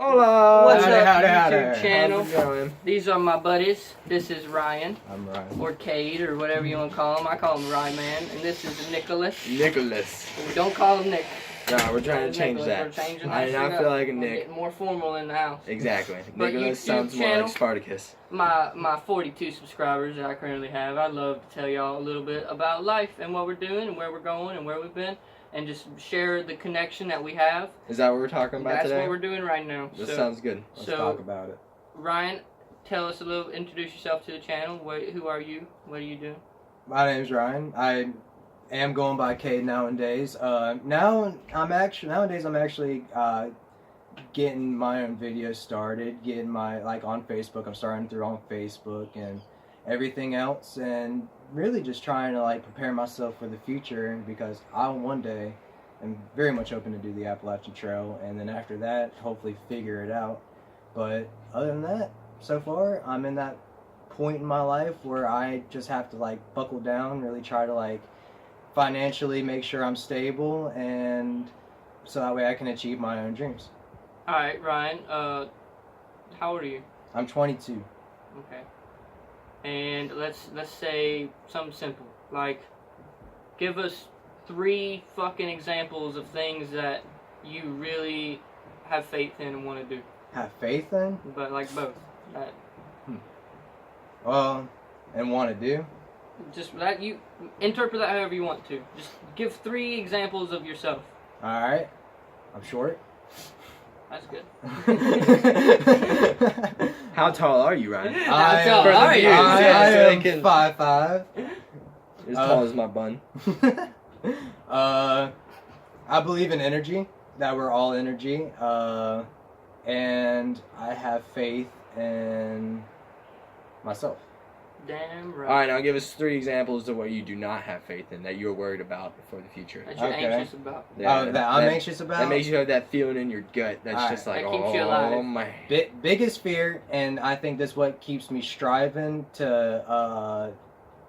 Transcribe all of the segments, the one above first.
Hola! What's Howdy, up, howdy, YouTube howdy. channel? How's it going? These are my buddies. This is Ryan, I'm Ryan. or Cade, or whatever you want to call him. I call him Ryan, and this is Nicholas. Nicholas. We don't call him Nick. Nah, we're trying to change Nicholas. that. We're changing I that do shit not up. feel like a We're Nick. getting more formal in the house. Exactly. But Nicholas YouTube sounds more channel- like Spartacus. My 42 subscribers that I currently have, I'd love to tell y'all a little bit about life and what we're doing and where we're going and where we've been, and just share the connection that we have. Is that what we're talking about That's today? what we're doing right now. This So, sounds good. Let's so- talk about it. Ryan, tell us a little. Introduce yourself to the channel. Who are you? What are you doing? My name's Ryan. I am going by Cade nowadays. Nowadays I'm actually getting my own videos started, getting my on Facebook. I'm starting through on Facebook and everything else, and really just trying to prepare myself for the future, because I one day am very much open to do the Appalachian Trail, and then after that hopefully figure it out. But other than that, so far I'm in that point in my life where I just have to buckle down, really try to financially make sure I'm stable, and so that way I can achieve my own dreams. All right, Ryan. How old are you? I'm 22. Okay. And let's say something simple. Give us 3 fucking examples of things that you really have faith in and want to do. Have faith in? But both. And want to do? Just that you interpret that however you want to. Just give 3 examples of yourself. Alright. I'm short. That's good. How tall are you, Ryan? How tall for the are you? viewers, I yeah, so they am can- 5'5". As tall as my bun. I believe in energy, that we're all energy, and I have faith in myself. Damn right. Alright, now give us 3 examples of what you do not have faith in, that you're worried about for the future. That you're Okay. anxious about. That I'm anxious about? That makes you have that feeling in your gut that's Alright. just like, That keeps you oh alive. my. Biggest fear, and I think this is what keeps me striving to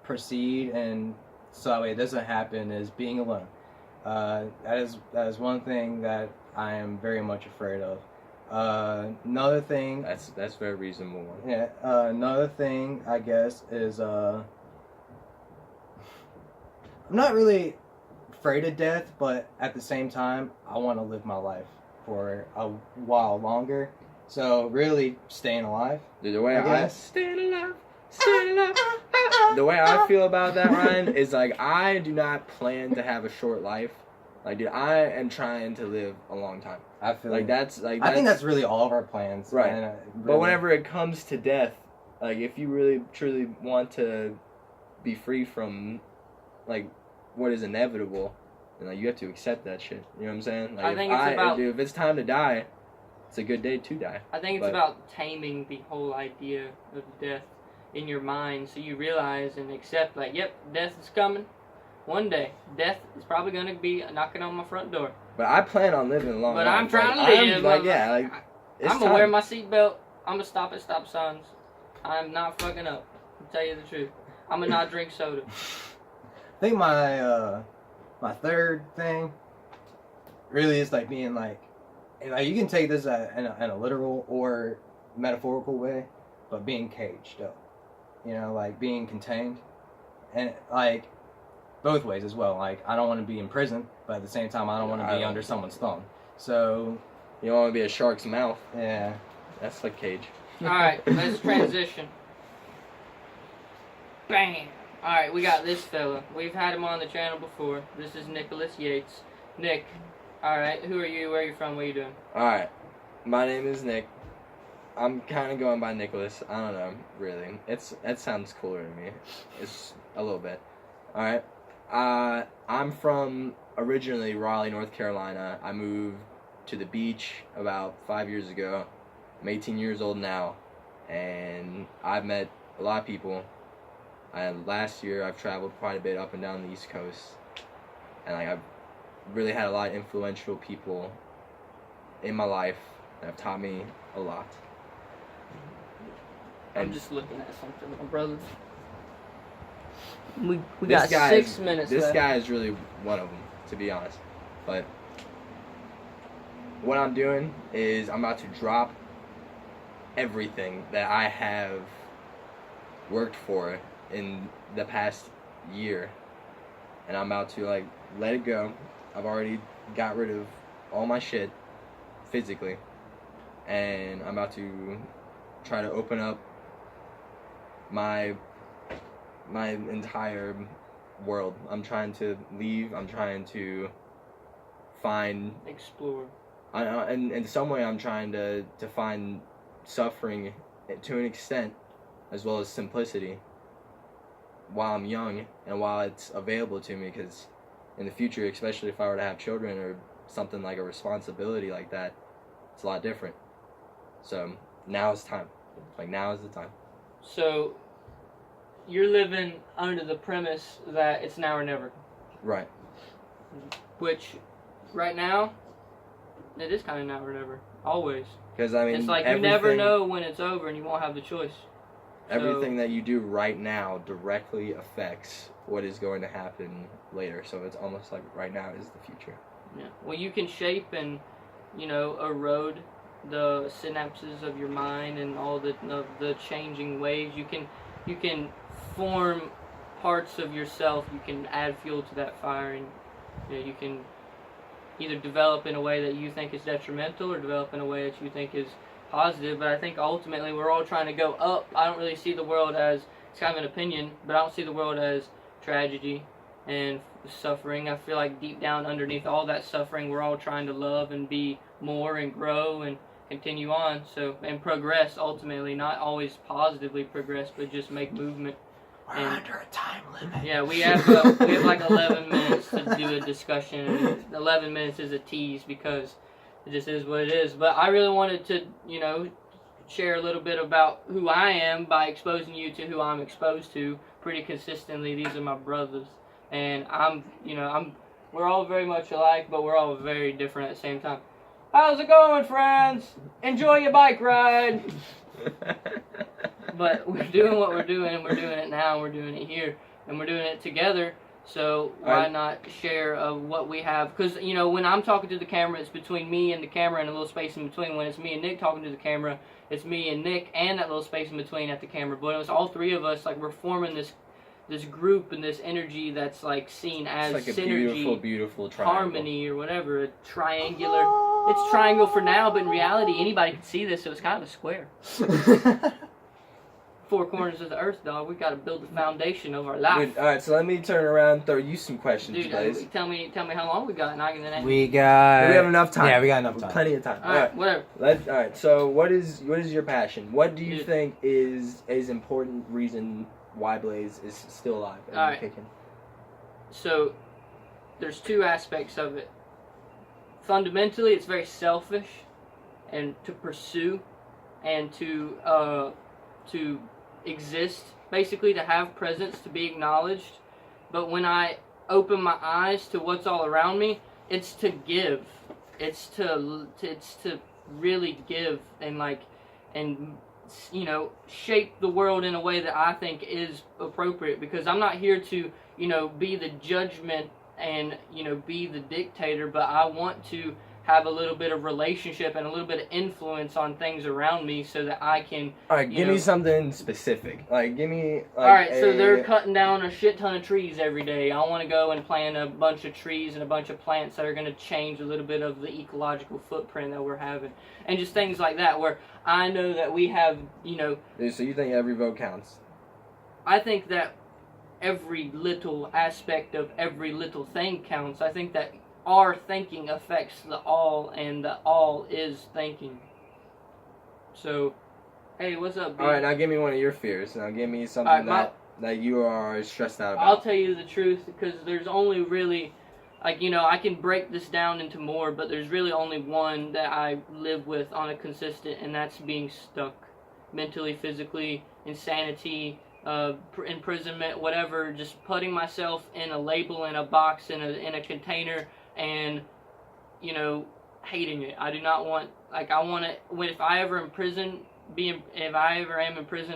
proceed, and so that way it doesn't happen, is being alone. That is one thing that I am very much afraid of. Another thing. That's very reasonable one. Yeah. Another thing, I guess, is I'm not really afraid of death, but at the same time, I want to live my life for a while longer. So really, staying alive. Dude, the way I I guess. stay alive. The way I feel about that, Ryan, is I do not plan to have a short life. Dude, I am trying to live a long time. I feel I think that's really all of our plans. Right. And, But whenever it comes to death, if you really truly want to be free from what is inevitable, then you have to accept that shit. You know what I'm saying? I think it's about- if it's time to die, it's a good day to die. I think it's But- about taming the whole idea of death in your mind, so you realize and accept, yep, death is coming. One day, death is probably gonna be knocking on my front door. But I plan on living a long But life. I'm trying to I'm, live. it's I'm gonna wear time. my seatbelt. I'm gonna stop at stop signs. I'm not fucking up. I'll tell you the truth. I'm gonna not drink soda. I think my third thing really is being and you can take this in a literal or metaphorical way, but being caged up, being contained, and both ways as well. I don't want to be in prison, but at the same time I don't want to be under someone's thumb. So You don't want to be a shark's mouth. yeah. That's like Cage. Alright, let's transition. Bam! Alright, we got this fella. We've had him on the channel before. This is Nicholas Yates. Nick, alright, who are you? Where are you from? What are you doing? Alright, my name is Nick. I'm kind of going by Nicholas. I don't know, really. That sounds cooler to me. It's a little bit. Alright. I'm from originally Raleigh, North Carolina. I moved to the beach about 5 years ago. I'm 18 years old now, and I've met a lot of people. And last year I've traveled quite a bit up and down the East Coast, and I've really had a lot of influential people in my life that have taught me a lot. I'm just looking at something, my brother. We This got guy 6 is- minutes This left. guy is really one of them, to be honest. But what I'm doing is I'm about to drop everything that I have worked for in the past year, and I'm about to like let it go. I've already got rid of all my shit physically, and I'm about to try to open up my entire world. I'm trying to leave. I'm trying to find Explore. and in some way I'm trying to find suffering to an extent as well as simplicity while I'm young and while it's available to me, because in the future, especially if I were to have children or something like a responsibility like that, it's a lot different. So now is time. Like, now is the time. So you're living under the premise that it's now or never, Right. which right now it is kind of now or never. Always. Because I mean, It's like you never know when it's over and you won't have the choice. Everything that you do right now directly affects what is going to happen later. So it's almost like right now is the future. Yeah. Well, you can shape and, erode the synapses of your mind and all the changing ways. You can form parts of yourself. You can add fuel to that fire, and you can either develop in a way that you think is detrimental or develop in a way that you think is positive. But I think ultimately we're all trying to go up. I don't really see the world as, it's kind of an opinion, but I don't see the world as tragedy and suffering. I feel like deep down underneath all that suffering, we're all trying to love and be more and grow and continue on. So, and progress ultimately, not always positively progress, but just make movement. We're under a time limit. Yeah, we have like 11 minutes to do a discussion. And 11 minutes is a tease because it just is what it is. But I really wanted to, share a little bit about who I am by exposing you to who I'm exposed to pretty consistently. These are my brothers, and we're all very much alike, but we're all very different at the same time. How's it going, friends? Enjoy your bike ride. But we're doing what we're doing, and we're doing it now, and we're doing it here, and we're doing it together. So why not share what we have? Because, when I'm talking to the camera, it's between me and the camera and a little space in between. When it's me and Nick talking to the camera, it's me and Nick and that little space in between at the camera. But it was all three of us, like, we're forming this group and this energy that's, like, seen as it's like a synergy, beautiful, beautiful triangle. harmony, or whatever. A triangular. It's triangle for now, but in reality, anybody can see this, so it's kind of a square. Four corners of the earth, dog. We got to build the foundation of our life. Dude, all right, so let me turn around and throw you some questions, Dude, please. tell me how long we got, and I can then. We got. We have enough time. Yeah, we got enough time. Plenty of time. All right, whatever. All right. So, what is your passion? What do you Dude. think is important reason why Blaze is still alive and All right. kicking? So, there's two aspects of it. Fundamentally, it's very selfish, and to pursue, and to exist, basically to have presence, to be acknowledged. But when I open my eyes to what's all around me, it's to give. It's to really give and shape the world in a way that I think is appropriate, because I'm not here to, be the judgment and, be the dictator, but I want to have a little bit of relationship and a little bit of influence on things around me so that I can... All right, give me something specific. Like, give me... Like, Alright, so they're cutting down a shit ton of trees every day. I want to go and plant a bunch of trees and a bunch of plants that are going to change a little bit of the ecological footprint that we're having. And just things like that, where I know that we have, Dude, so you think every vote counts? I think that every little aspect of every little thing counts. I think that our thinking affects the all, and the all is thinking. So, hey, what's up, B? Alright, now give me one of your fears. Now give me something that you are stressed out about. I'll tell you the truth, because there's only really, I can break this down into more, but there's really only one that I live with on a consistent, and that's being stuck. Mentally, physically, insanity, imprisonment, whatever, just putting myself in a label, in a box, in a container, and, hating it. I do not want, I want to, if I ever am imprisoned,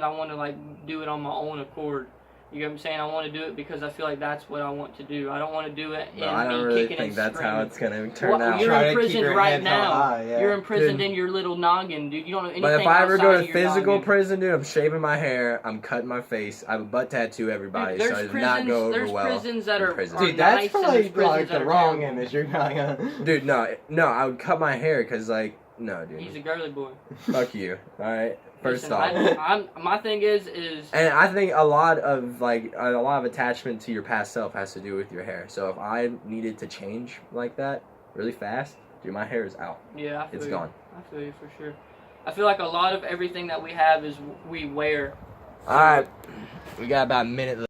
I want to, do it on my own accord, You get what I'm saying? I want to do it because I feel like that's what I want to do. I don't want to do it But and I don't me really kicking think and that's how screaming. it's gonna turn Well, out. you're Try to in keep prison your right head held now. high, yeah. You're imprisoned Dude. in your little noggin, dude. You don't know anything But if I ever go outside to of your physical noggin. prison, dude, I'm shaving my hair, I'm cutting my face, I have a butt tattoo, everybody, Dude, so it does not go over there's well. prisons that in are, prison. are Dude, that's nice and probably there's prisons like that the are wrong terrible. image you're gonna. Dude, no, I would cut my hair because, like, no, dude. He's a girly boy. Fuck you, alright? First Listen, off. my thing is And I think a lot of attachment to your past self has to do with your hair. So if I needed to change like that really fast, dude, my hair is out. yeah, I feel It's you. gone. I feel you for sure. I feel like a lot of everything that we have is we wear. Alright, we got about a minute left.